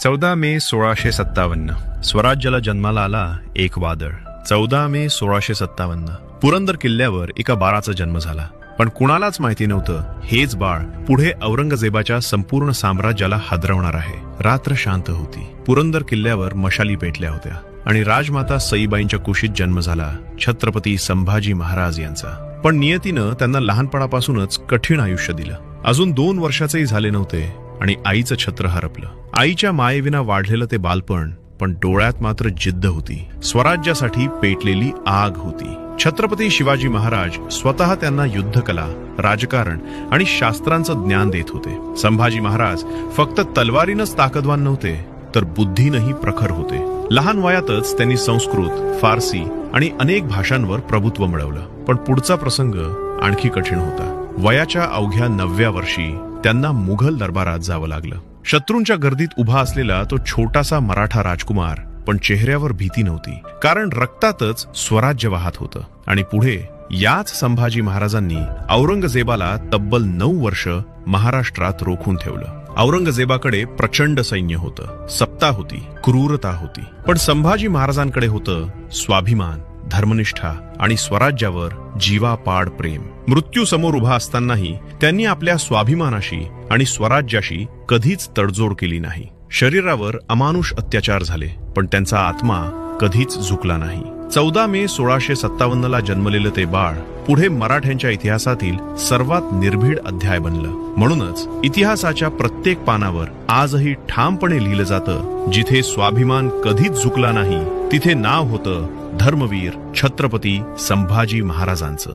14 मे 1657 स्वराज्याला जन्माला आला एक वादळ. 14 मे 1657 पुरंदर किल्ल्यावर एका बाळाचा जन्म झाला. पण कुणालाच माहिती नव्हतं हेच बाळ पुढे औरंगजेबाच्या संपूर्ण साम्राज्याला हादरवणार आहे. रात्र शांत होती. पुरंदर किल्ल्यावर मशाली पेटल्या होत्या आणि राजमाता सईबाईंच्या कुशीत जन्म झाला छत्रपती संभाजी महाराज यांचा. पण नियतीनं त्यांना लहानपणापासूनच कठीण आयुष्य दिलं. अजून 2 वर्षाचेही झाले नव्हते आणि आईचं छत्र हरपलं. आईच्या मायेविना वाढलेलं ते बालपण, पण डोळ्यात मात्र जिद्द होती. स्वराज्यासाठी पेटलेली आग होती. छत्रपती शिवाजी महाराज स्वतः त्यांना युद्धकला, राजकारण आणि शास्त्रांचं ज्ञान देत होते. संभाजी महाराज फक्त तलवारीनंच ताकदवान नव्हते, तर बुद्धीनंही प्रखर होते. लहान वयातच त्यांनी संस्कृत, फारसी आणि अनेक भाषांवर प्रभुत्व मिळवलं. पण पुढचा प्रसंग आणखी कठीण होता. वयाच्या अवघ्या 9व्या वर्षी त्यांना मुघल दरबारात जावं लागलं. शत्रूंच्या गर्दीत उभा असलेला तो छोटासा मराठा राजकुमार, पण चेहऱ्यावर भीती नव्हती, कारण रक्तातच स्वराज्य वाहत होतं. आणि पुढे याच संभाजी महाराजांनी औरंगजेबाला तब्बल 9 वर्ष महाराष्ट्रात रोखून ठेवलं. औरंगजेबाकडे प्रचंड सैन्य होतं, सत्ता होती, क्रूरता होती. पण संभाजी महाराजांकडे होतं स्वाभिमान, धर्मनिष्ठा आणि स्वराज्यावर जीवापाड प्रेम. मृत्यू समोर उभा असतानाही त्यांनी आपल्या स्वाभिमानाशी आणि स्वराज्याशी कधीच तडजोड केली नाही. शरीरावर अमानुष अत्याचार झाले, पण त्यांचा आत्मा कधीच झुकला नाही. 14 मे 1657 ला जन्मलेलं ते बाळ पुढे मराठ्यांच्या इतिहासातील सर्वात निर्भीड अध्याय बनलं. म्हणूनच इतिहासाच्या प्रत्येक पानावर आजही ठामपणे लिहिलं जातं, जिथे स्वाभिमान कधीच झुकला नाही, तिथे नाव होतं धर्मवीर छत्रपती संभाजी महाराजांचं.